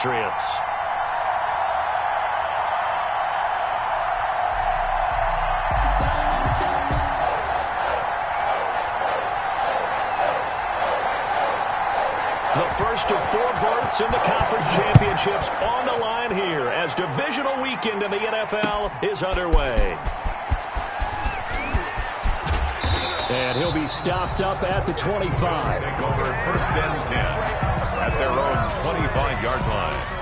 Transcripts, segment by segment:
Patriots. The first of 4 berths in the conference championships on the line here as divisional weekend in the NFL is underway. And he'll be stopped up at the 25. Take over 1st and 10 at their own 25-yard line.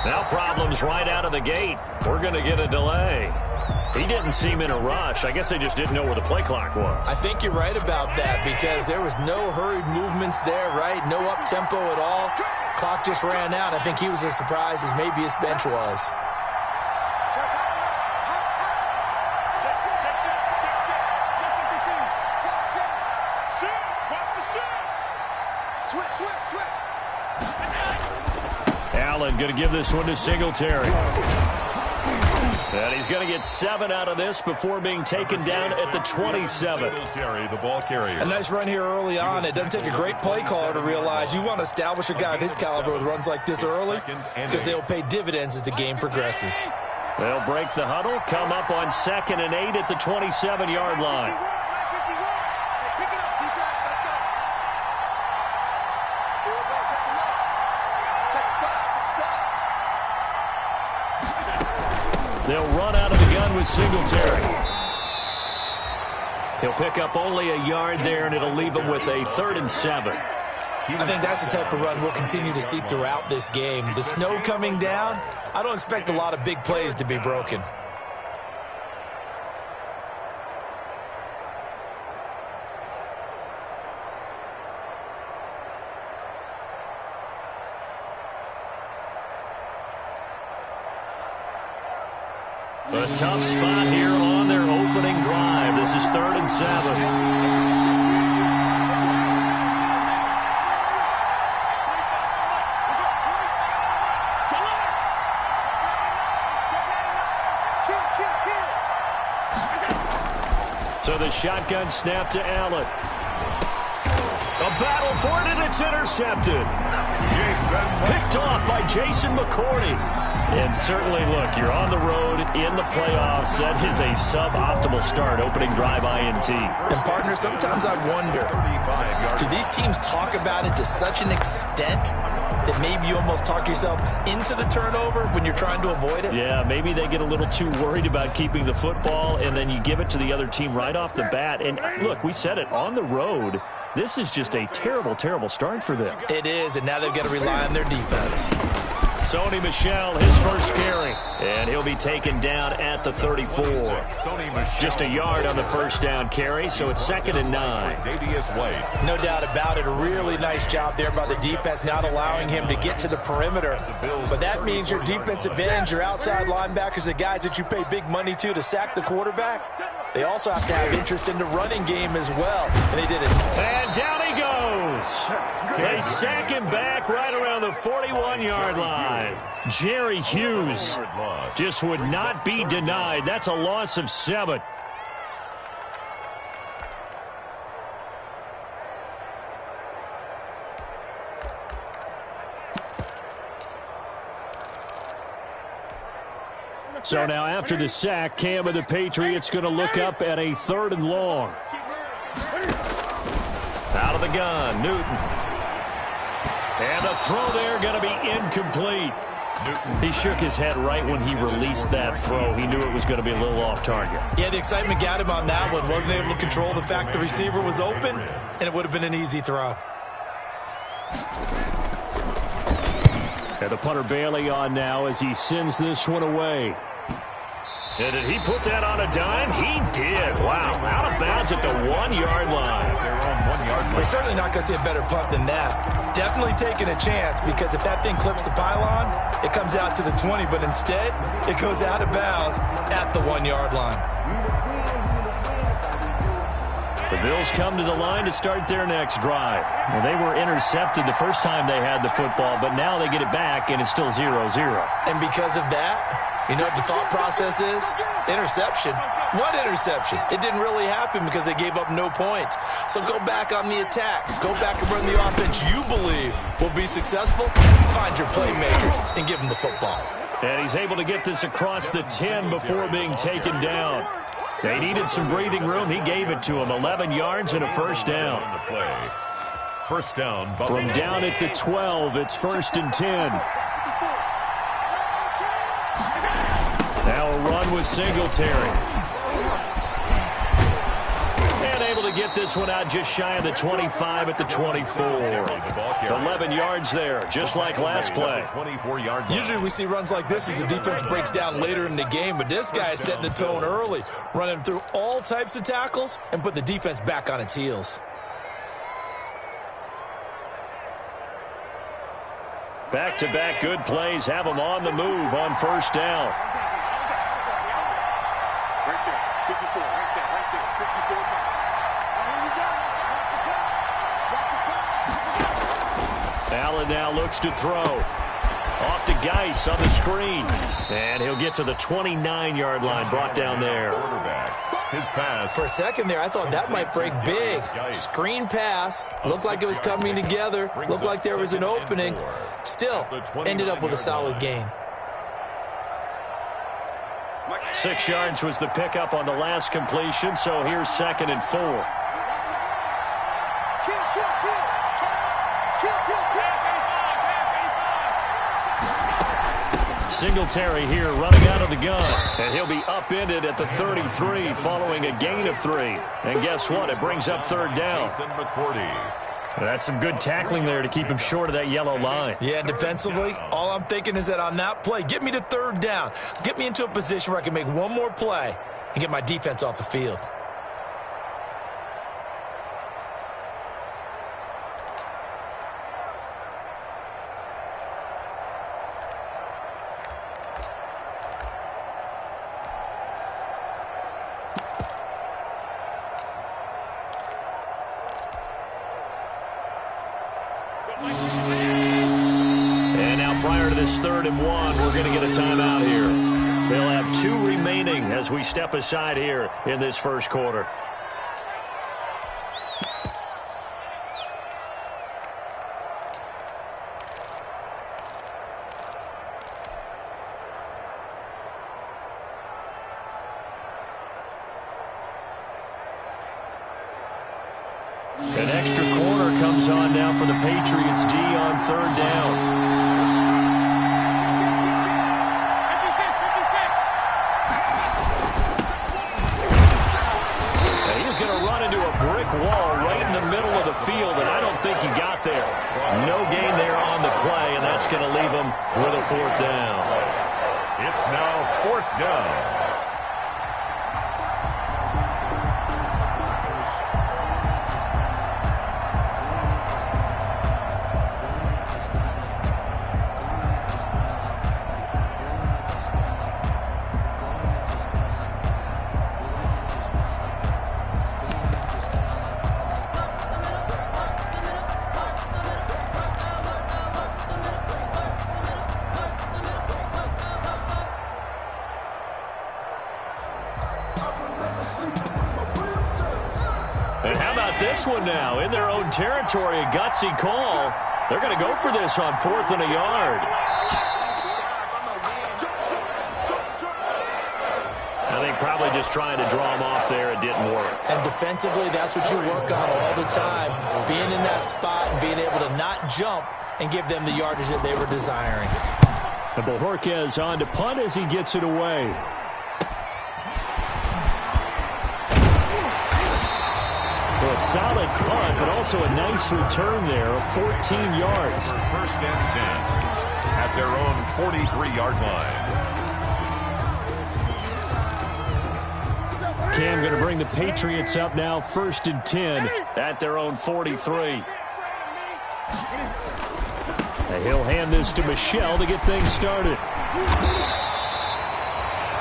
Now problems right out of the gate. We're going to get a delay. He didn't seem in a rush. I guess they just didn't know where the play clock was. I think you're right about that because there was no hurried movements there, right? No up-tempo at all. Clock just ran out. I think he was as surprised as maybe his bench was. Allen going to give this one to Singletary. And he's going to get 7 out of this before being taken down at the 27. Singletary, the ball carrier. A nice run here early on. It doesn't take a great play caller to realize you want to establish a guy of his caliber with runs like this early because they'll pay dividends as the game progresses. They'll break the huddle, come up on 2nd and 8 at the 27-yard line. They'll run out of the gun with Singletary. He'll pick up only a yard there, and it'll leave him with a 3rd and 7. I think that's the type of run we'll continue to see throughout this game. The snow coming down, I don't expect a lot of big plays to be broken. A tough spot here on their opening drive. This is 3rd and 7. So the shotgun snap to Allen. A battle for it, and it's intercepted. Picked off by Jason McCourty. And certainly, look, you're on the road in the playoffs. That is a suboptimal start, opening drive INT. And, partner, sometimes I wonder, do these teams talk about it to such an extent that maybe you almost talk yourself into the turnover when you're trying to avoid it? Yeah, maybe they get a little too worried about keeping the football, and then you give it to the other team right off the bat. And, look, we said it, on the road, this is just a terrible, terrible start for them. It is, and now they've got to rely on their defense. Sony Michel, his first carry, and he'll be taken down at the 34. Just a yard on the first down carry, so it's 2nd and 9. No doubt about it. A really nice job there by the defense, not allowing him to get to the perimeter. But that means your defensive ends, your outside linebackers, the guys that you pay big money to sack the quarterback, they also have to have interest in the running game as well. And they did it. And down he goes. They sack him back right around the 41-yard line. Jerry Hughes just would not be denied. That's a loss of 7. So now after the sack, Cam of the Patriots going to look up at a 3rd and long. Out of the gun, Newton. And the throw there going to be incomplete. He shook his head right when he released that throw. He knew it was going to be a little off target. Yeah, the excitement got him on that one. Wasn't able to control the fact the receiver was open, and it would have been an easy throw. And the punter Bailey on now as he sends this one away. And did he put that on a dime? He did. Wow. Out of bounds at the 1-yard line. They're on 1 yard line. We're certainly not going to see a better punt than that. Definitely taking a chance, because if that thing clips the pylon, it comes out to the 20, but instead it goes out of bounds at the 1-yard line. The Bills come to the line to start their next drive. Well, they were intercepted the first time they had the football, but now they get it back, and it's still 0-0. And because of that, you know what the thought process is? Interception. What interception? It didn't really happen because they gave up no points. So go back on the attack. Go back and run the offense you believe will be successful. Find your playmakers and give them the football. And he's able to get this across the 10 before being taken down. They needed some breathing room. He gave it to him. 11 yards and a first down. First down. From down at the 12, it's 1st and 10. Now a run with Singletary. And able to get this one out just shy of the 25 at the 24. 11 yards there, just like last play. Usually we see runs like this as the defense breaks down later in the game, but this guy is setting the tone early, running through all types of tackles and put the defense back on its heels. Back-to-back good plays have them on the move on first down. Allen now looks to throw. Off to Geis on the screen. And he'll get to the 29-yard line, brought down there. His pass. For a second there, I thought that might break big. Screen pass. Looked like it was coming together. Looked like there was an opening. Still, ended up with a solid game. 6 yards was the pickup on the last completion, so here's 2nd and 4. Singletary here running out of the gun, and he'll be upended at the 33 following a gain of 3. And guess what? It brings up 3rd down. That's some good tackling there to keep him short of that yellow line. Yeah, and defensively, all I'm thinking is that on that play, get me to 3rd down. Get me into a position where I can make one more play and get my defense off the field. And now prior to this 3rd and 1, we're going to get a timeout here. They'll have 2 remaining as we step aside here in this first quarter. An extra corner comes on now for the Patriots D on 3rd down. And he's going to run into a brick wall right in the middle of the field, and I don't think he got there. No gain there on the play, and that's going to leave him with a 4th down. It's now 4th down. And how about this one now? In their own territory, a gutsy call. They're going to go for this on 4th and a yard. I think probably just trying to draw him off there. It didn't work. And defensively, that's what you work on all the time. Being in that spot and being able to not jump and give them the yardage that they were desiring. And Bojorquez on to punt as he gets it away. Well, a solid punt, but also a nice return there of 14 yards. First and 10 at their own 43-yard line. Cam going to bring the Patriots up now, 1st and 10 at their own 43. And he'll hand this to Michelle to get things started.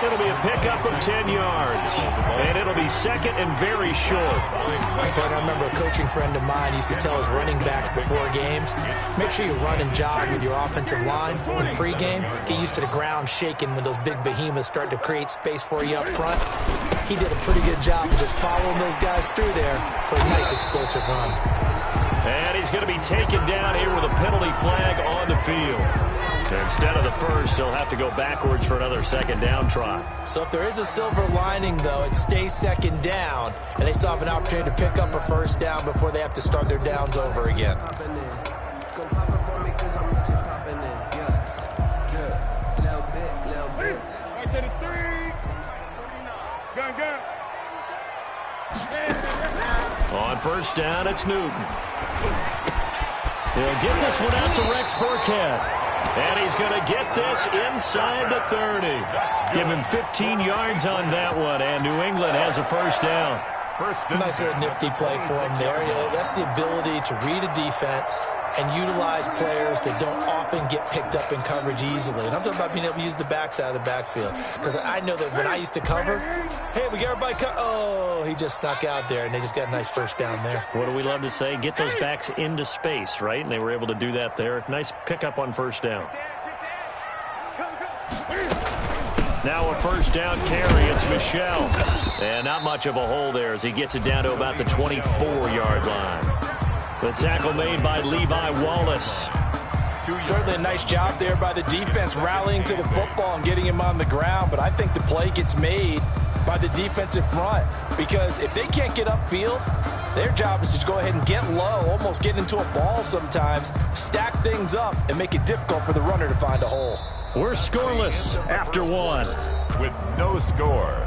It'll be a pickup of 10 yards, and it'll be second and very short. I remember a coaching friend of mine used to tell his running backs before games, make sure you run and jog with your offensive line in pregame. Get used to the ground shaking when those big behemoths start to create space for you up front. He did a pretty good job of just following those guys through there for a nice explosive run. And he's going to be taken down here with a penalty flag on the field. Instead of the first, he'll have to go backwards for another second down try. So if there is a silver lining, though, it stays second down, and they still have an opportunity to pick up a first down before they have to start their downs over again. On first down, it's Newton. He'll get this one out to Rex Burkhead. And he's going to get this inside the 30. Give him 15 yards on that one, and New England has a first down. Nice little nifty play for him there. That's the ability to read a defense and utilize players that don't often get picked up in coverage easily. And I'm talking about being able to use the backs out of the backfield. Because I know that when I used to cover, hey, we got everybody oh, he just snuck out there, and they just got a nice first down there. What do we love to say? Get those backs into space, right? And they were able to do that there. Nice pickup on first down. Now a first down carry. It's Michelle. And not much of a hole there as he gets it down to about the 24-yard line. The tackle made by Levi Wallace. Certainly a nice job there by the defense rallying to the football and getting him on the ground. But I think the play gets made by the defensive front, because if they can't get upfield, their job is to go ahead and get low, almost get into a ball sometimes, stack things up, and make it difficult for the runner to find a hole. We're scoreless after one. With no score.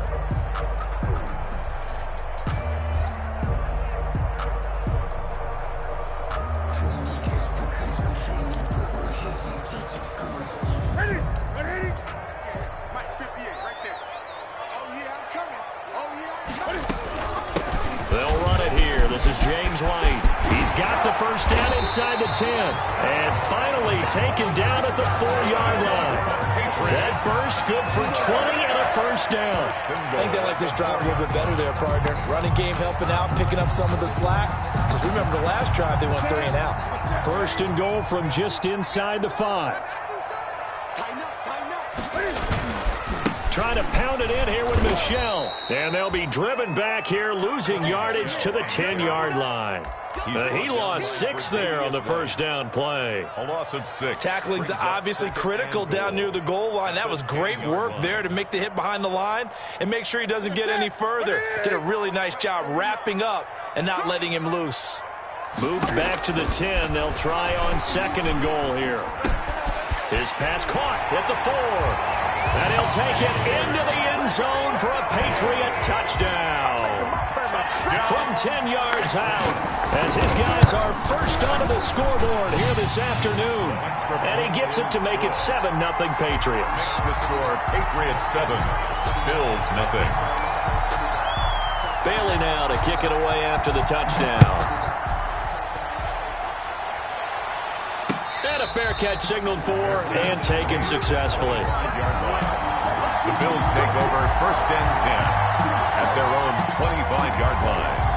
They'll run it here. This is James White. He's got the first down inside the 10. And finally taken down at the 4-yard line. That burst good for 20 and a first down. I think they like this drive a little bit better there, partner. Running game helping out, picking up some of the slack. Because remember the last drive, they went 3 and out. First and goal from just inside the 5. Trying to pound it in here with Michelle. And they'll be driven back here, losing yardage to the 10-yard line. He lost 6 there on the first down play. A loss of 6. Tackling's obviously critical down near the goal line. That was great work there to make the hit behind the line and make sure he doesn't get any further. Did a really nice job wrapping up and not letting him loose. Moved back to the 10. They'll try on second and goal here. His pass caught at the 4. And he'll take it into the end zone for a Patriot touchdown. From 10 yards out, as his guys are first onto the scoreboard here this afternoon. And he gets it to make it 7-0 Patriots. The score, Patriots 7, Bills 0. Bailey now to kick it away after the touchdown. And a fair catch signaled for and taken successfully. The Bills take over first and 10 at their own 25-yard line.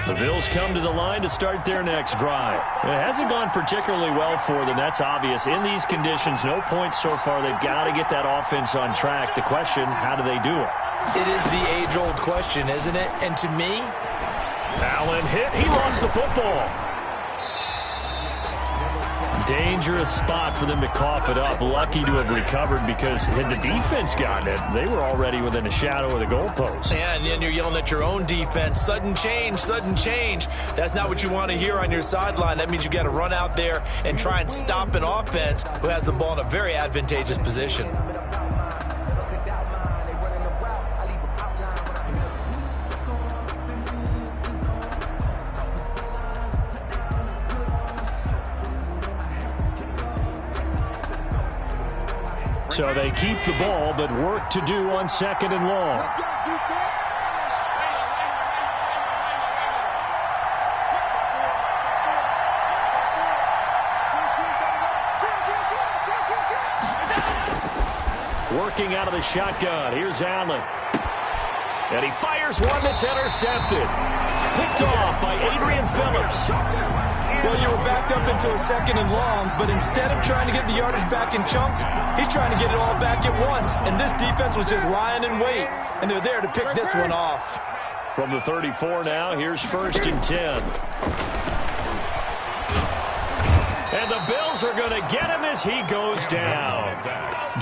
The Bills come to the line to start their next drive. It hasn't gone particularly well for them. That's obvious. In these conditions, no points so far. They've got to get that offense on track. The question, how do they do it? It is the age-old question, isn't it? And to me, Allen hit. He lost the football. Dangerous spot for them to cough it up. Lucky to have recovered, because had the defense gotten it, they were already within a shadow of the goalpost. Yeah, and then you're yelling at your own defense. Sudden change, sudden change. That's not what you want to hear on your sideline. That means you got to run out there and try and stop an offense who has the ball in a very advantageous position. So they keep the ball, but work to do on 2nd and long. Let's go, defense. Working out of the shotgun. Here's Allen. And he fires one that's intercepted. Picked off by Adrian Phillips. Well, you were backed up into a 2nd and long, but instead of trying to get the yardage back in chunks, he's trying to get it all back at once. And this defense was just lying in wait, and they're there to pick this one off. From the 34 now, here's 1st and 10. And the Bills are going to get him as he goes down.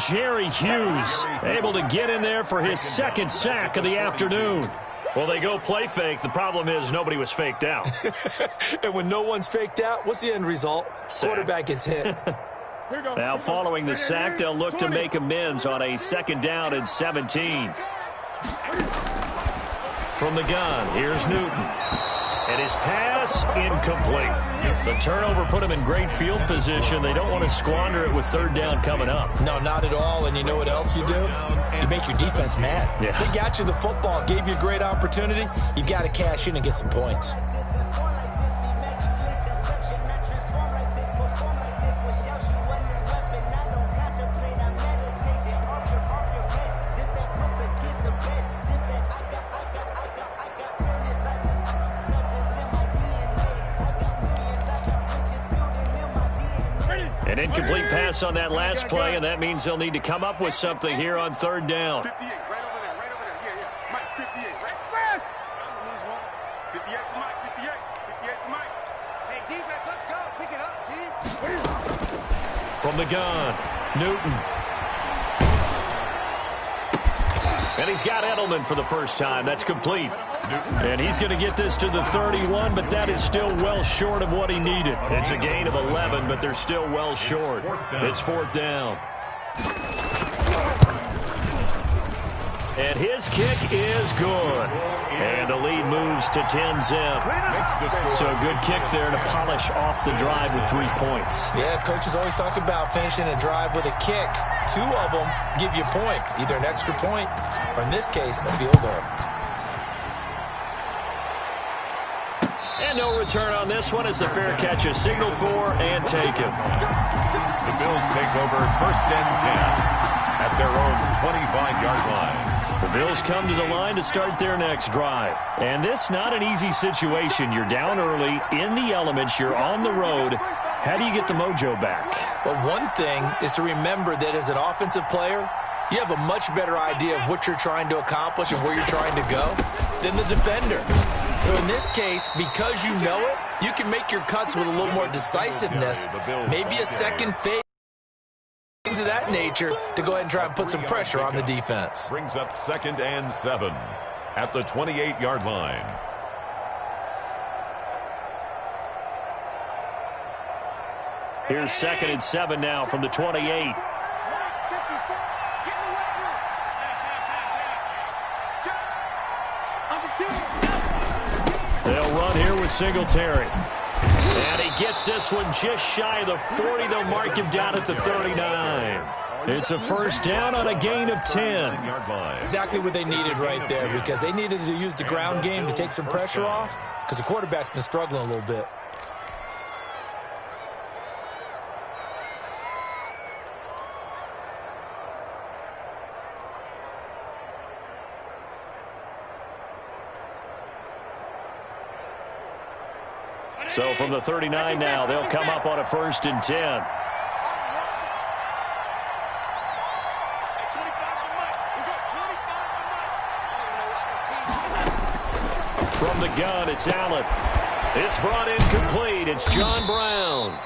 Jerry Hughes able to get in there for his 2nd sack of the afternoon. Well, they go play fake. The problem is nobody was faked out. And when no one's faked out, what's the end result? Sack. Quarterback gets hit. Now, following the sack, they'll look to make amends on a 2nd down and 17. From the gun, here's Newton. And his pass incomplete. The turnover put him in great field position. They don't want to squander it with 3rd down coming up. No, not at all. And you know what else you do? You make your defense mad. Yeah. They got you the football, gave you a great opportunity. You got to cash in and get some points. An incomplete pass on that last play, and that means they'll need to come up with something here on 3rd down. 58, right over there, right over there. Yeah. Mike, 58, right? 58 for Mike, 58. 58 for Mike. Hey, defense, let's go. Pick it up, G. From the gun, Newton. And he's got Edelman for the first time. That's complete. And he's going to get this to the 31, but that is still well short of what he needed. It's a gain of 11, but they're still well short. It's 4th down. And his kick is good. And the lead moves to 10-zip. So a good kick there to polish off the drive with 3 points. Yeah, coaches always talk about finishing a drive with a kick. 2 of them give you points, either an extra point or, in this case, a field goal. And no return on this one as the fair catch is signaled for and taken. The Bills take over 1st and 10 at their own 25-yard line. The Bills come to the line to start their next drive. And this not an easy situation. You're down early, in the elements, you're on the road. How do you get the mojo back? Well, one thing is to remember that as an offensive player, you have a much better idea of what you're trying to accomplish and where you're trying to go than the defender. So in this case, because you know it, you can make your cuts with a little more decisiveness, maybe a second fade, things of that nature, to go ahead and try and put some pressure on the defense. Brings up 2nd and 7 at the 28-yard line. Here's 2nd and 7 now from the 28. They'll run here with Singletary. And he gets this one just shy of the 40. They'll mark him down at the 39. It's a 1st down on a gain of 10. Exactly what they needed right there, because they needed to use the ground game to take some pressure off, because the quarterback's been struggling a little bit. So from the 39 now, they'll come up on a 1st and 10. From the gun, it's Allen. It's brought in complete. It's John Brown.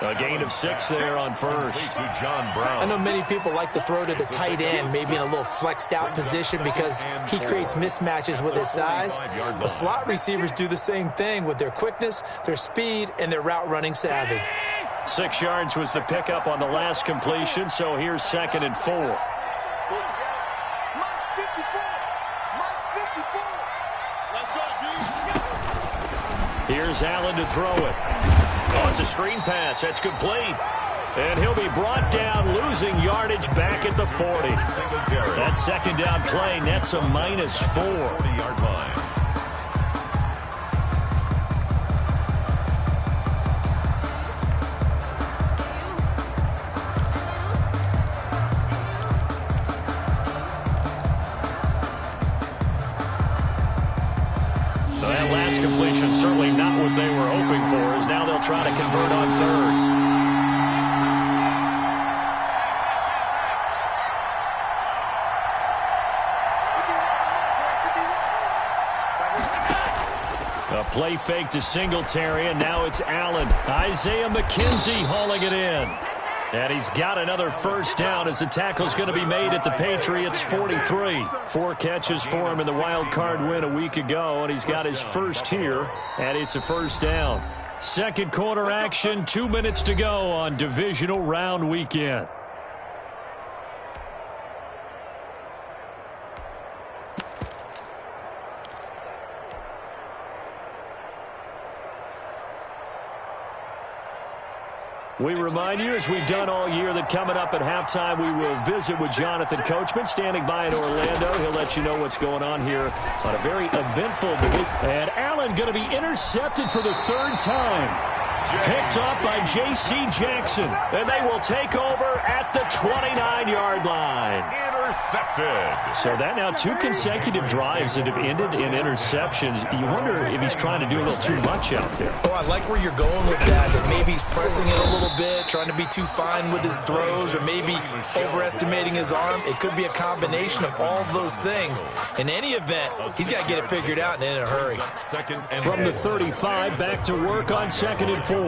A gain of 6 there on first. To John Brown. I know many people like to throw to the tight end, maybe in a little flexed out position because he creates mismatches with his size. But slot receivers do the same thing with their quickness, their speed, and their route running savvy. 6 yards was the pickup on the last completion, so here's 2nd and 4. Here's Allen to throw it. Oh, it's a screen pass. That's complete. And he'll be brought down, losing yardage back at the 40. That second down play nets a -4. 40-yard line. That last completion certainly not what they were hoping for, as now they'll try to convert on 3rd. A play fake to Singletary, and now it's Allen. Isaiah McKenzie hauling it in. And he's got another first down as the tackle's going to be made at the Patriots' 43. 4 catches for him in the wild card win a week ago, and he's got his first here, and it's a first down. Second quarter action, 2 minutes to go on divisional round weekend. We remind you, as we've done all year, that coming up at halftime, we will visit with Jonathan Coachman, standing by in Orlando. He'll let you know what's going on here on a very eventful day. And Allen going to be intercepted for the 3rd time. Picked off by J.C. Jackson. And they will take over at the 29-yard line. Intercepted. So that now 2 consecutive drives that have ended in interceptions. You wonder if he's trying to do a little too much out there. Oh, I like where you're going with that maybe he's pressing it a little bit, trying to be too fine with his throws, or maybe overestimating his arm. It could be a combination of all of those things. In any event, he's got to get it figured out and in a hurry. From the 35, back to work on 2nd and 4.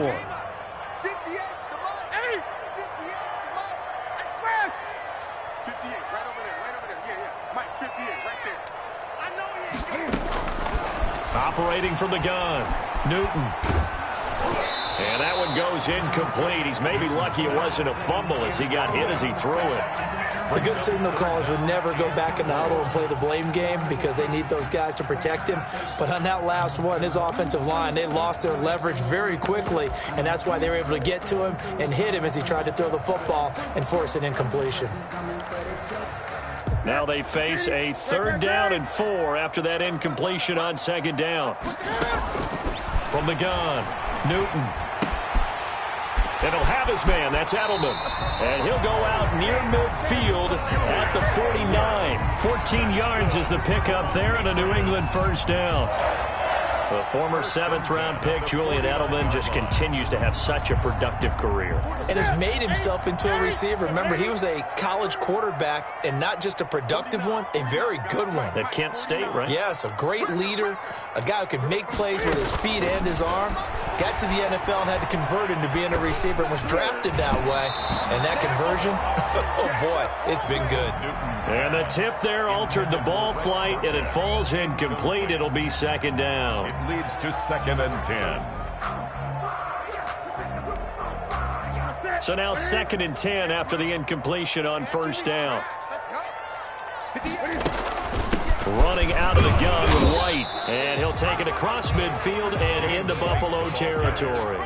Operating from the gun, Newton. And that one goes incomplete. He's maybe lucky it wasn't a fumble as he got hit as he threw it. The good signal callers would never go back in the huddle and play the blame game because they need those guys to protect him. But on that last one, his offensive line, they lost their leverage very quickly, and that's why they were able to get to him and hit him as he tried to throw the football and force an incompletion. Now they face a 3rd down and 4 after that incompletion on 2nd down. From the gun, Newton. And he'll have his man. That's Edelman. And he'll go out near midfield at the 49. 14 yards is the pickup there, and a New England first down. The former 7th-round pick, Julian Edelman, just continues to have such a productive career. And has made himself into a receiver. Remember, he was a college quarterback, and not just a productive one, a very good one. At Kent State, right? Yes, a great leader, a guy who could make plays with his feet and his arm. Got to the NFL and had to convert into being a receiver and was drafted that way. And that conversion, oh boy, it's been good. And the tip there altered the ball flight, and it falls incomplete. It'll be 2nd down. It leads to 2nd and 10. So now 2nd and 10 after the incompletion on 1st down. Running out of the gun with White, and he'll take it across midfield and into Buffalo territory.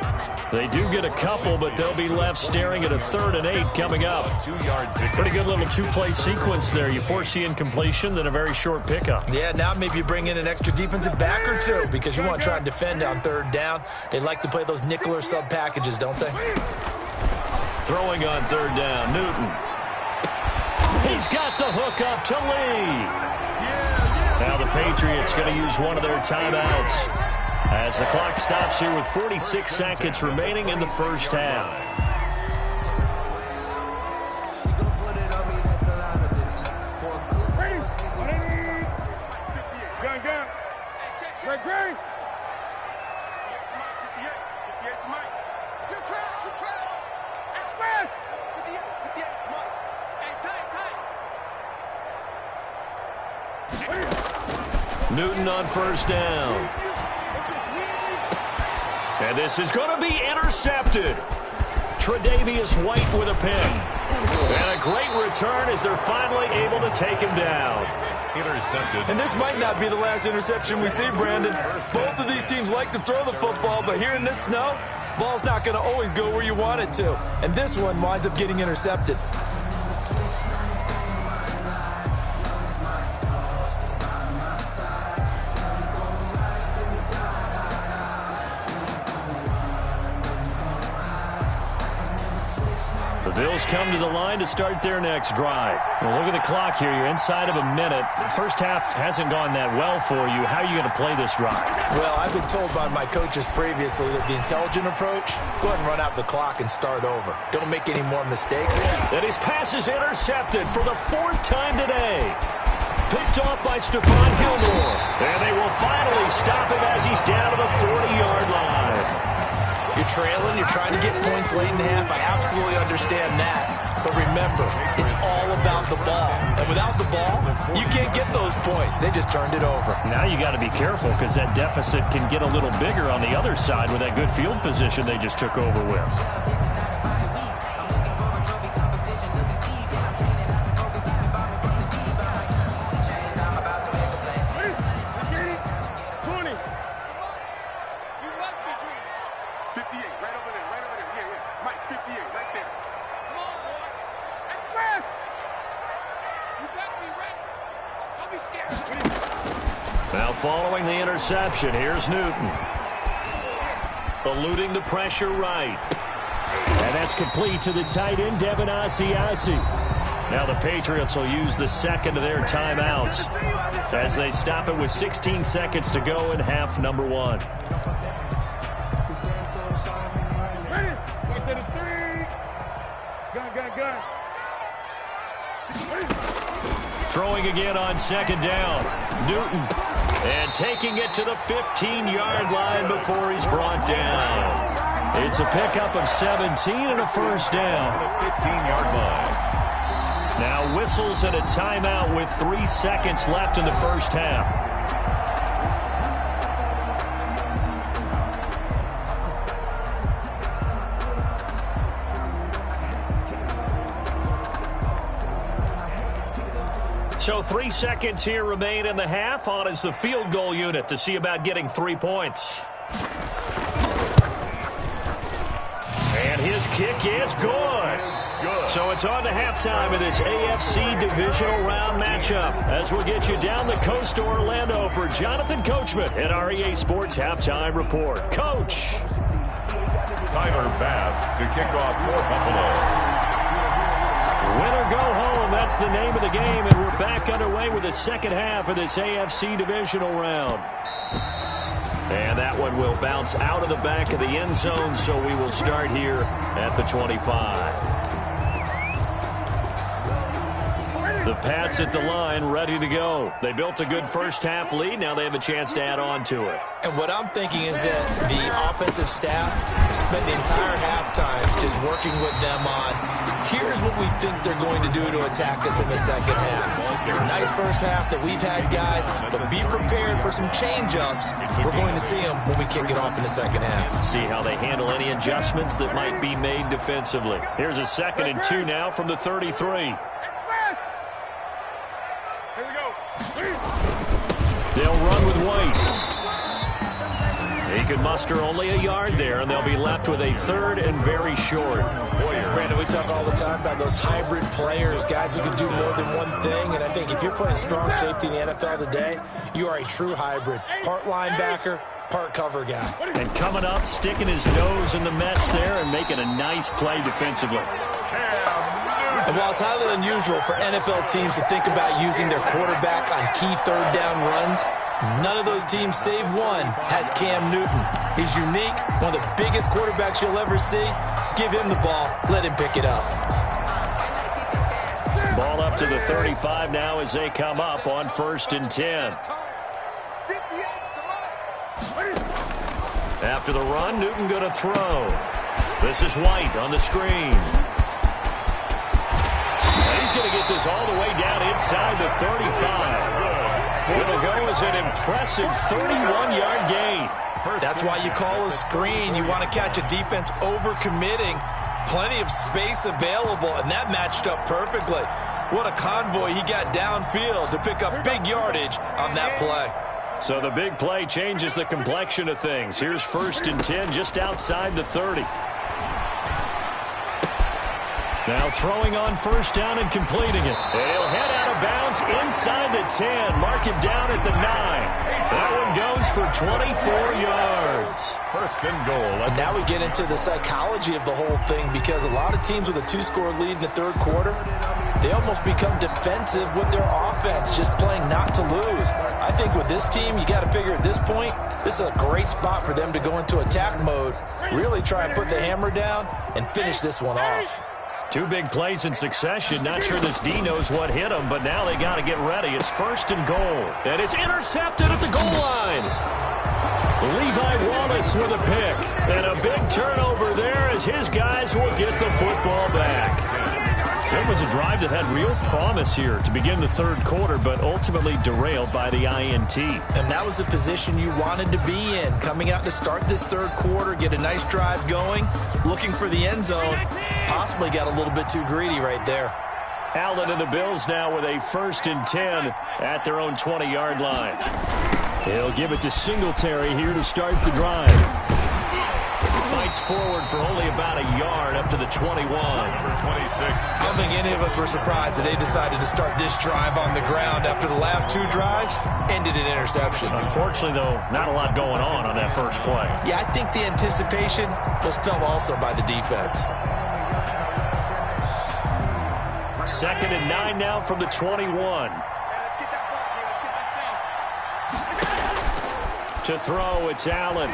They do get a couple, but they'll be left staring at a 3rd and 8 coming up. Pretty good little 2-play sequence there. You force the incompletion, then a very short pickup. Yeah, now maybe you bring in an extra defensive back or 2 because you want to try and defend on 3rd down. They like to play those nickel or sub packages, don't they? Throwing on 3rd down, Newton. He's got the hook up to Lee. Now the Patriots going to use one of their timeouts as the clock stops here with 46 seconds remaining in the first half. You try. Newton on first down. And this is going to be intercepted. Tre'Davious White with a pick. And a great return as they're finally able to take him down. Intercepted. And this might not be the last interception we see, Brandon. Both of these teams like to throw the football, but here in this snow, ball's not going to always go where you want it to. And this one winds up getting intercepted. The Bills come to the line to start their next drive. Well, look at the clock here. You're inside of a minute. The first half hasn't gone that well for you. How are you going to play this drive? Well, I've been told by my coaches previously that the intelligent approach, go ahead and run out the clock and start over. Don't make any more mistakes. And his pass is intercepted for the 4th time today. Picked off by Stephon Gilmore. And they will finally stop him as he's down to the 40-yard line. You're trailing, you're trying to get points late in the half. I absolutely understand that. But remember, it's all about the ball. And without the ball, you can't get those points. They just turned it over. Now you got to be careful because that deficit can get a little bigger on the other side with that good field position they just took over with. Now following the interception, here's Newton. Eluding the pressure right. And that's complete to the tight end, Devin Asiasi. Now the Patriots will use the second of their timeouts as they stop it with 16 seconds to go in half number 1. Throwing again on second down. Newton. And taking it to the 15-yard line before he's brought down. It's a pickup of 17 and a first down. 15-yard line. Now whistles and a timeout with 3 seconds left in the first half. So 3 seconds here remain in the half. On is the field goal unit to see about getting 3 points. And his kick is good. So it's on to halftime of this AFC divisional round matchup as we'll get you down the coast to Orlando for Jonathan Coachman at REA Sports Halftime Report. Coach. Tyler Bass to kick off for Buffalo. Win or go home, that's the name of the game, and we're back underway with the second half of this AFC divisional round. And that one will bounce out of the back of the end zone, so we will start here at the 25. The Pats at the line, ready to go. They built a good first half lead. Now they have a chance to add on to it. And what I'm thinking is that the offensive staff spent the entire halftime just working with them on, here's what we think they're going to do to attack us in the second half. Nice first half that we've had, guys, but be prepared for some change-ups. We're going to see them when we kick it off in the second half. See how they handle any adjustments that might be made defensively. Here's a 2nd and 2 now from the 33. They'll run with White. He could muster only a yard there, and they'll be left with a 3rd and very short. Brandon, we talk all the time about those hybrid players, guys who can do more than one thing, and I think if you're playing strong safety in the NFL today, you are a true hybrid. Part linebacker, part cover guy. And coming up, sticking his nose in the mess there and making a nice play defensively. And while it's highly unusual for NFL teams to think about using their quarterback on key 3rd down runs, none of those teams, save one, has Cam Newton. He's unique, one of the biggest quarterbacks you'll ever see. Give him the ball. Let him pick it up. Ball up to the 35 now as they come up on 1st and 10. After the run, Newton going to throw. This is White on the screen. And he's going to get this all the way down inside the 35. It'll go as an impressive 31-yard gain. That's why you call a screen. You want to catch a defense overcommitting. Plenty of space available, and that matched up perfectly. What a convoy he got downfield to pick up big yardage on that play. So the big play changes the complexion of things. Here's 1st and 10 just outside the 30. Now throwing on 1st down and completing it. And he'll head out of bounds inside the 10. Mark him down at the 9. That one goes for 24 yards. 1st and goal. Now we get into the psychology of the whole thing, because a lot of teams with a 2-score lead in the 3rd quarter, they almost become defensive with their offense, just playing not to lose. I think with this team, you got to figure at this point, this is a great spot for them to go into attack mode, really try and put the hammer down and finish this one off. 2 big plays in succession. Not sure this D knows what hit him, but now they got to get ready. It's 1st and goal, and it's intercepted at the goal line. Levi Wallace with a pick, and a big turnover there as his guys will get the football back. So it was a drive that had real promise here to begin the 3rd quarter, but ultimately derailed by the INT. And that was the position you wanted to be in, coming out to start this 3rd quarter, get a nice drive going, looking for the end zone. Possibly got a little bit too greedy right there. Allen and the Bills now with a 1st and 10 at their own 20-yard line. He'll give it to Singletary here to start the drive. Fights forward for only about a yard up to the 21. Number 26. I don't think any of us were surprised that they decided to start this drive on the ground after the last 2 drives ended in interceptions. Unfortunately, though, not a lot going on that first play. Yeah, I think the anticipation was felt also by the defense. 2nd and 9 now from the 21. To throw, it's Allen.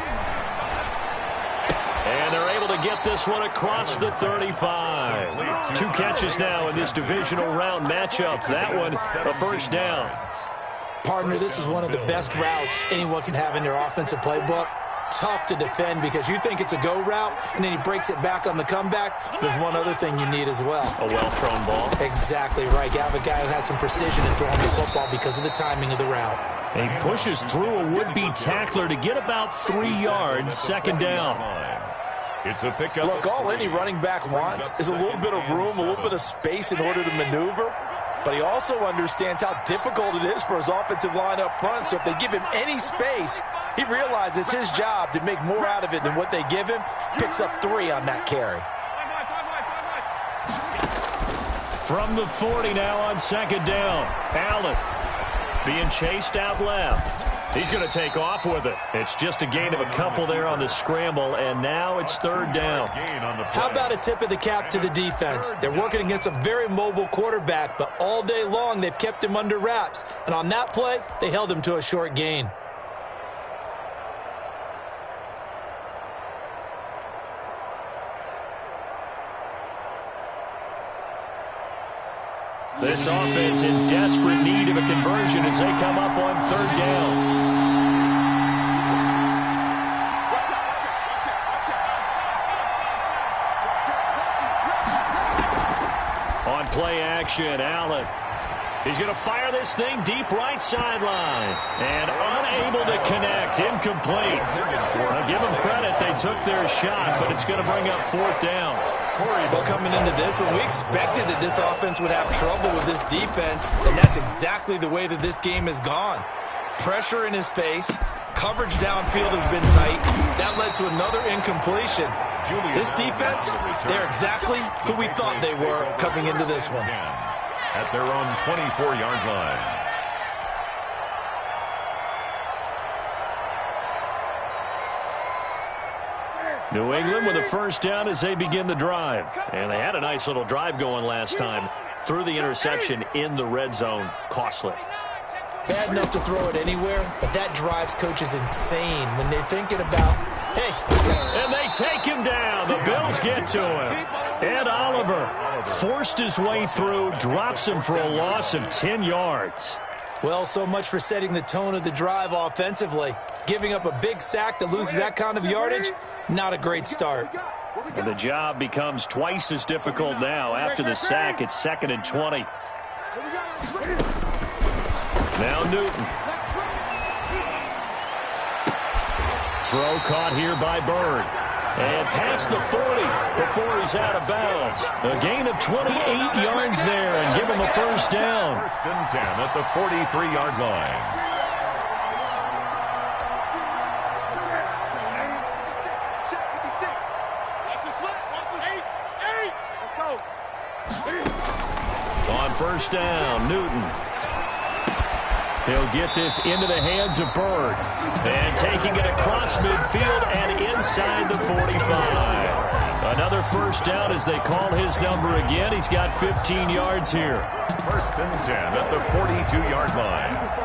And they're able to get this one across the 35. 2 catches now in this divisional round matchup. That one, a 1st down. Partner, this is one of the best routes anyone can have in their offensive playbook. Tough to defend because you think it's a go route, and then he breaks it back on the comeback. There's one other thing you need as well. A well-thrown ball. Exactly right. You have a guy who has some precision in throwing the football because of the timing of the route. And he pushes through a would-be tackler to get about 3 yards, 2nd down. It's a pickup. Look, all any running back wants is a little bit of room, a little bit of space in order to maneuver. But he also understands how difficult it is for his offensive line up front. So if they give him any space, he realizes his job to make more out of it than what they give him. Picks up 3 on that carry. From the 40 now on 2nd down. Allen being chased out left. He's going to take off with it. It's just a gain of a couple there on the scramble, and now it's 3rd down. How about a tip of the cap to the defense? They're working against a very mobile quarterback, but all day long they've kept him under wraps. And on that play, they held him to a short gain. This offense in desperate need of a conversion as they come up on 3rd down. On play action, Allen. He's going to fire this thing deep right sideline. And unable to connect. Incomplete. I'll give them credit. They took their shot, but it's going to bring up 4th down. Well, coming into this one, we expected that this offense would have trouble with this defense, and that's exactly the way that this game has gone. Pressure in his face. Coverage downfield has been tight. That led to another incompletion. This defense, they're exactly who we thought they were coming into this one. At their own 24-yard line. New England with a 1st down as they begin the drive. And they had a nice little drive going last time. Threw the interception in the red zone. Costly. Bad enough to throw it anywhere, but that drives coaches insane when they're thinking about, hey. And they take him down. The Bills get to him. Ed Oliver forced his way through, drops him for a loss of 10 yards. Well, so much for setting the tone of the drive offensively. Giving up a big sack that loses that kind of yardage, not a great start. And the job becomes twice as difficult now. After the sack, it's 2nd and 20. Now Newton. throw caught here by Bird. And past the 40 before he's out of bounds. A gain of 28 yards there and give him a first down. First and 10 at the 43-yard line. On first down, Newton. He'll get this into the hands of Bird. And taking it across midfield and inside the 45. Another first down as they call his number again. He's got 15 yards here. First and 10 at the 42-yard line.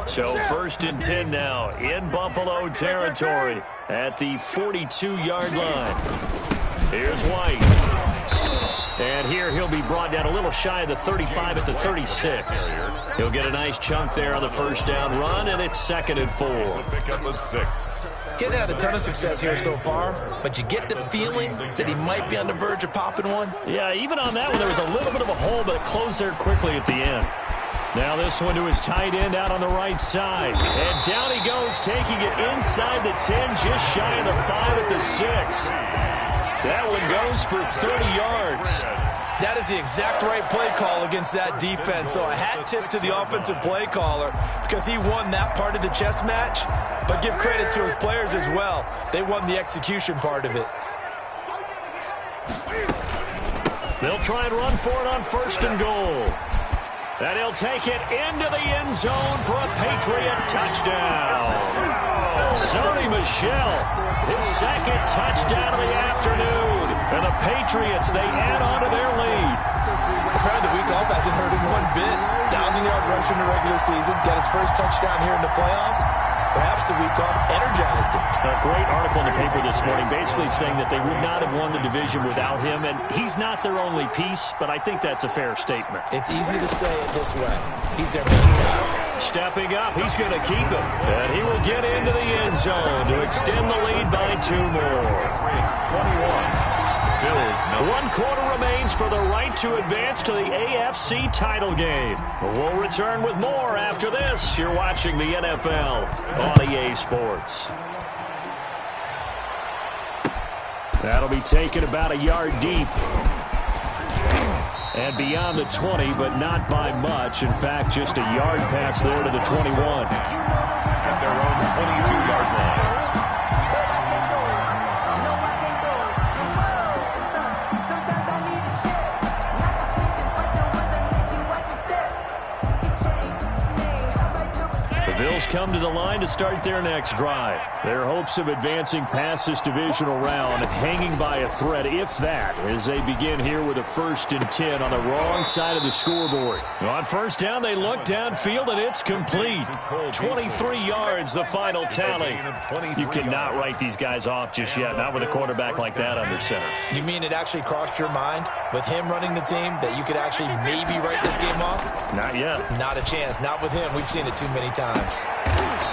So first and 10 now in Buffalo territory at the 42-yard line. Here's White. And here he'll be brought down a little shy of the 35 at the 36. He'll get a nice chunk there on the first down run, and it's 2nd and 4. Pick up a 6. Getting had a ton of success here so far, but you get the feeling that he might be on the verge of popping one. Yeah, even on that one, there was a little bit of a hole, but it closed there quickly at the end. Now this one to his tight end out on the right side. And down he goes, taking it inside the 10, just shy of the 5 at the 6. That one goes for 30 yards. That is the exact right play call against that defense. So a hat tip to the offensive play caller because he won that part of the chess match. But give credit to his players as well. They won the execution part of it. They'll try and run for it on first and goal. And he'll take it into the end zone for a Patriot touchdown. Sony Michel, his 2nd touchdown of the afternoon. And the Patriots, they add on to their lead. Apparently the week off hasn't hurt him one bit. 1,000-yard rush in the regular season. Got his first touchdown here in the playoffs. Perhaps the week off energized him. A great article in the paper this morning basically saying that they would not have won the division without him, and he's not their only piece, but I think that's a fair statement. It's easy to say it this way. He's their main guy. Stepping up, he's going to keep it, and he will get into the end zone to extend the lead by 2 more. 21. Bills, 1 quarter remains for the right to advance to the AFC title game. We'll return with more after this. You're watching the NFL on EA Sports. That'll be taken about a yard deep. And beyond the 20, but not by much. In fact, just a yard pass there to the 21. At their own 22-yard line. Bills come to the line to start their next drive. Their hopes of advancing past this divisional round hanging by a thread, if that, as they begin here with a 1st and 10 on the wrong side of the scoreboard. On first down, they look downfield, and it's complete. 23 yards, the final tally. You cannot write these guys off just yet, not with a quarterback like that under center. You mean it actually crossed your mind, with him running the team, that you could actually maybe write this game off? Not yet. Not a chance. Not with him. We've seen it too many times.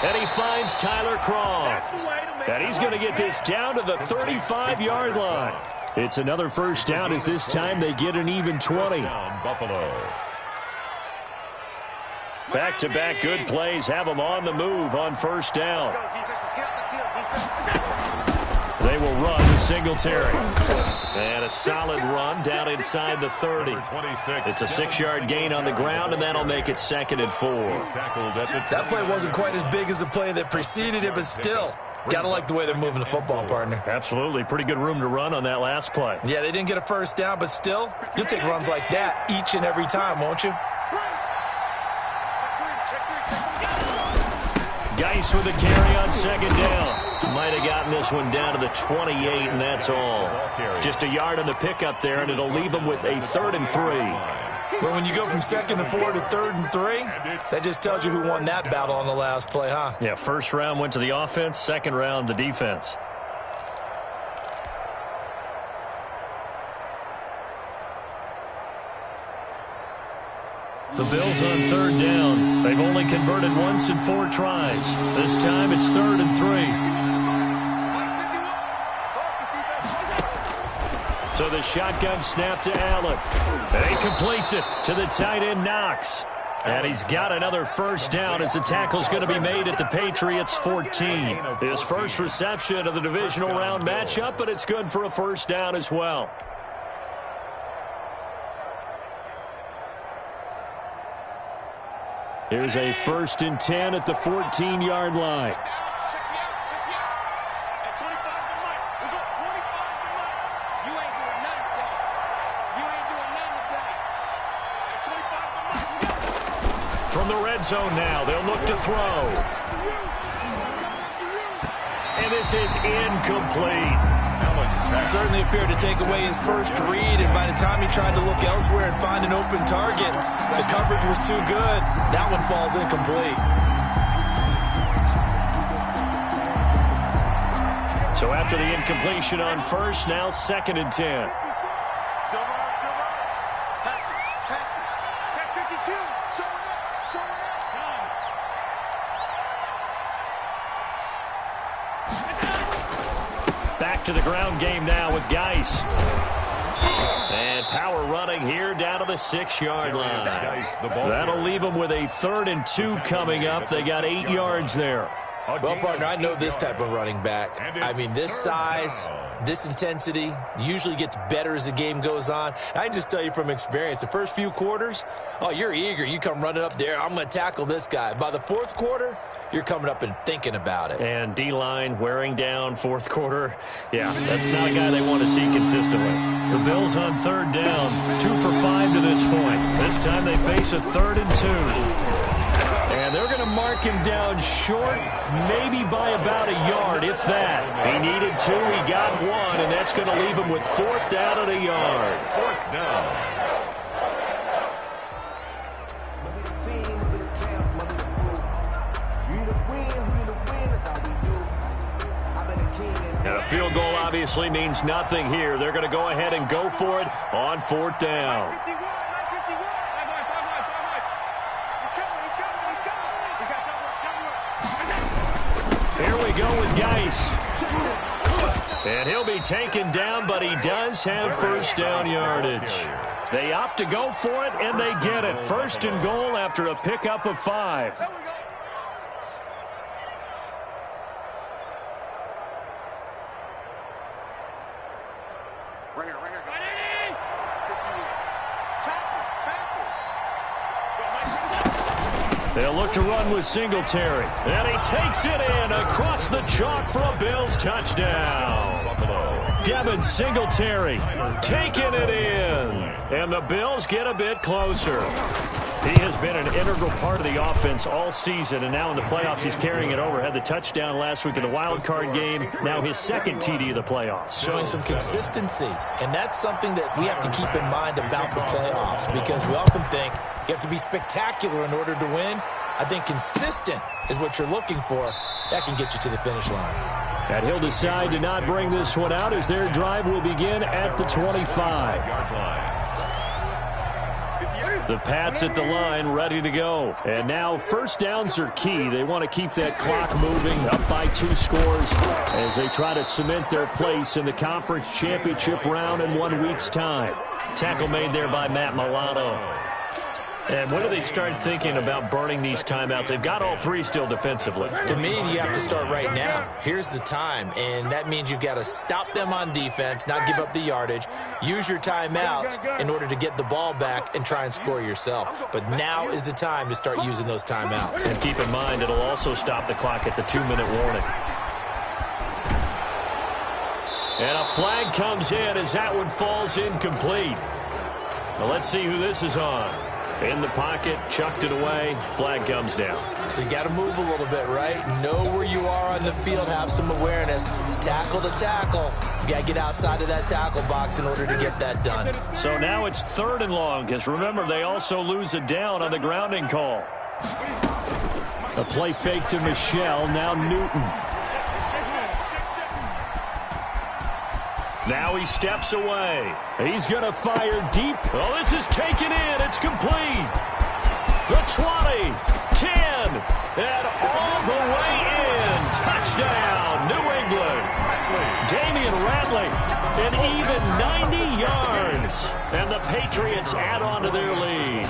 And he finds Tyler Croft. And he's going to get this down to the 35-yard line. It's another first down as this time they get an even 20. Buffalo. Back-to-back good plays have them on the move on first down. They will run to Singletary. And a solid run down inside the 30. It's a 6-yard gain on the ground, and that'll make it 2nd and 4. That play wasn't quite as big as the play that preceded it, but still, gotta like the way they're moving the football, partner. Absolutely. Pretty good room to run on that last play. Yeah, they didn't get a first down, but still, you'll take runs like that each and every time, won't you? Geis with a carry on 2nd down. Might have gotten this one down to the 28, and that's all. Just a yard on the pickup there, and it'll leave them with a 3rd and 3. Well, when you go from 2nd and 4 to 3rd and 3, that just tells you who won that battle on the last play, huh? Yeah, first round went to the offense, second round the defense. The Bills on 3rd down. They've only converted once in 4 tries. This time it's 3rd and 3. So the shotgun snap to Allen. And he completes it to the tight end, Knox. And he's got another first down as the tackle's going to be made at the Patriots 14. His first reception of the divisional round matchup, but it's good for a first down as well. Here's a 1st and 10 at the 14-yard line. From the red zone now, they'll look to throw. And this is incomplete. Certainly appeared to take away his first read, and by the time he tried to look elsewhere and find an open target, the coverage was too good. That one falls incomplete. So after the incompletion on first, now 2nd and 10. Back to the ground game now with Geis. And power running here down to the 6-yard line. That'll leave them with a 3rd and 2 coming up. They got 8 yards there. Well, partner, I know this type of running back. I mean, this size, this intensity usually gets better as the game goes on. I can just tell you from experience, the first few quarters, oh, you're eager. You come running up there, I'm going to tackle this guy. By the 4th quarter, you're coming up and thinking about it. And D-line wearing down 4th quarter. Yeah, that's not a guy they want to see consistently. The Bills on 3rd down, 2 for 5 to this point. This time they face a 3rd and 2. And they're going to mark him down short, maybe by about a yard, if that. He needed 2, he got 1, and that's going to leave him with 4th down and a yard. 4th down. And a field goal obviously means nothing here. They're going to go ahead and go for it on 4th down. Here we go with Geis. And he'll be taken down, but he does have first down yardage. They opt to go for it, and they get it. 1st and goal after a pickup of 5. They'll look to run with Singletary. And he takes it in across the chalk for a Bills touchdown. Devin Singletary taking it in. And the Bills get a bit closer. He has been an integral part of the offense all season, and now in the playoffs he's carrying it over. Had the touchdown last week in the wild card game. Now his 2nd TD of the playoffs. Showing some consistency, and that's something that we have to keep in mind about the playoffs, because we often think you have to be spectacular in order to win. I think consistent is what you're looking for. That can get you to the finish line. And he'll decide to not bring this one out as their drive will begin at the 25. The Pats at the line, ready to go. And now first downs are key. They want to keep that clock moving, up by 2 scores as they try to cement their place in the conference championship round in 1 week's time. Tackle made there by Matt Milano. And when do they start thinking about burning these timeouts? They've got all 3 still defensively. To me, you have to start right now. Here's the time, and that means you've got to stop them on defense, not give up the yardage, use your timeouts in order to get the ball back and try and score yourself. But now is the time to start using those timeouts. And keep in mind, it'll also stop the clock at the 2-minute warning. And a flag comes in as that one falls incomplete. Now let's see who this is on. In the pocket, chucked it away, flag comes down. So you got to move a little bit, right? Know where you are on the field, have some awareness. Tackle to tackle. You got to get outside of that tackle box in order to get that done. So now it's 3rd and long, because remember, they also lose a down on the grounding call. A play fake to Michelle, now Newton. Now he steps away. He's going to fire deep. Oh, this is taken in. It's complete. The 20, 10, and all the way in. Touchdown, New England. Damian Ratley, an even points, and the Patriots add on to their lead.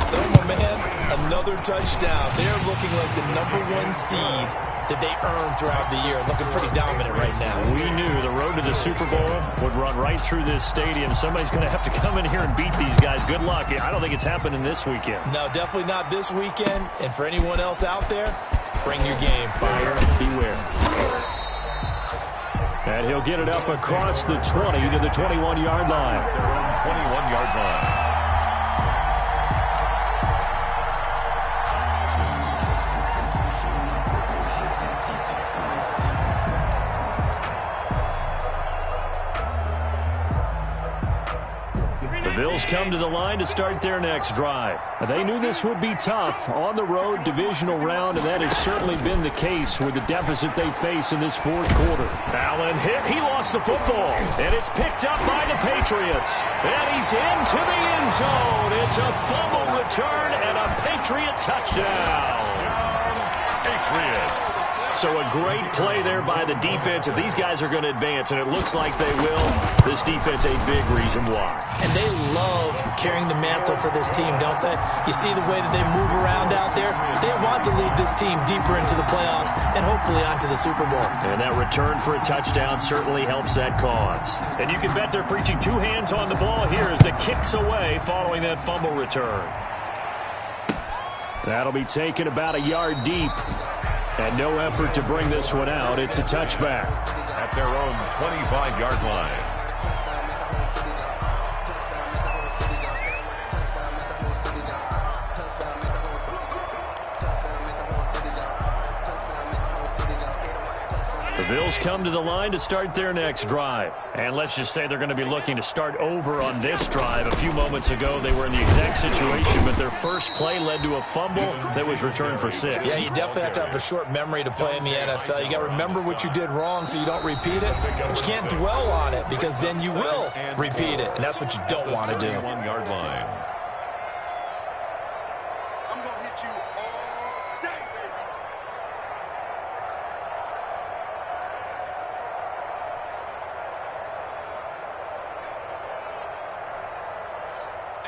So, my man, another touchdown. They're looking like the #1 seed that they earned throughout the year. Looking pretty dominant right now. We knew the road to the Super Bowl would run right through this stadium. Somebody's going to have to come in here and beat these guys. Good luck. I don't think it's happening this weekend. No, definitely not this weekend. And for anyone else out there, bring your game. Buyer beware. And he'll get it up across the 20 to the 21-yard line. Their own 21-yard line. Bills come to the line to start their next drive. They knew this would be tough on the road divisional round, and that has certainly been the case with the deficit they face in this fourth quarter. Allen hit. He lost the football, and it's picked up by the Patriots. And he's into the end zone. It's a fumble return and a Patriot touchdown. Patriots. So a great play there by the defense. If these guys are going to advance, and it looks like they will, this defense a big reason why. And they love carrying the mantle for this team, don't they? You see the way that they move around out there? They want to lead this team deeper into the playoffs and hopefully onto the Super Bowl. And that return for a touchdown certainly helps that cause. And you can bet they're preaching two hands on the ball here as the kick's away following that fumble return. That'll be taken about a yard deep. And no effort to bring this one out. It's a touchback. At their own 25-yard line. The Bills come to the line to start their next drive. And let's just say they're going to be looking to start over on this drive. A few moments ago, they were in the exact situation, but their first play led to a fumble that was returned for 6. Yeah, you definitely have to have a short memory to play in the NFL. You got to remember what you did wrong so you don't repeat it. But you can't dwell on it because then you will repeat it, and that's what you don't want to do. 1-yard line. I'm going to hit you all day, baby.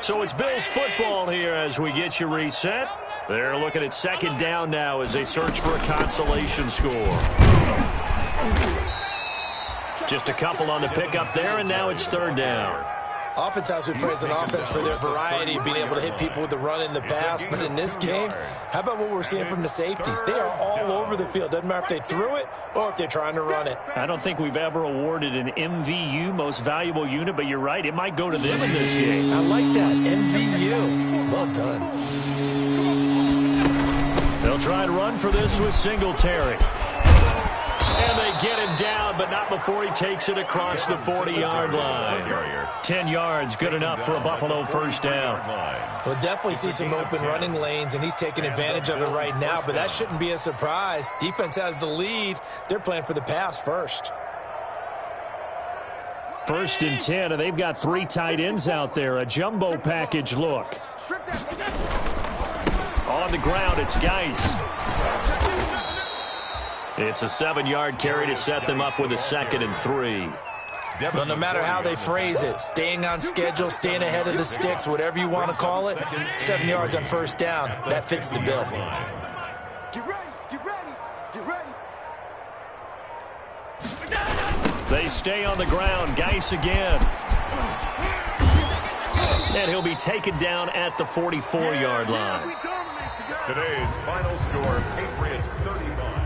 So it's Bills football here as we get you reset. They're looking at second down now as they search for a consolation score. Just a couple on the pickup there, and now it's third down. Oftentimes we praise an offense for their variety, being able to hit people with the run in the pass. But in this game, how about what we're seeing from the safeties? They are all over the field. Doesn't matter if they threw it or if they're trying to run it. I don't think we've ever awarded an MVU, most valuable unit, but you're right. It might go to them in this game. I like that, MVU. Well done. They'll try and run for this with Singletary. And they get him down, but not before he takes it across the 40-yard line. 10 yards, good enough for a Buffalo first down. We'll definitely see some open running lanes, and he's taking advantage of it right now, but that shouldn't be a surprise. Defense has the lead. They're playing for the pass first. 1st and 10, and they've got 3 tight ends out there. A jumbo package look. On the ground, it's Geis. It's a 7-yard carry to set them up with a 2nd and 3. Well, no matter how they phrase it, staying on schedule, staying ahead of the sticks, whatever you want to call it, 7 yards on first down, that fits the bill. Get ready, get ready, get ready. They stay on the ground. Geis again. And he'll be taken down at the 44-yard line. Today's final score, Patriots 35.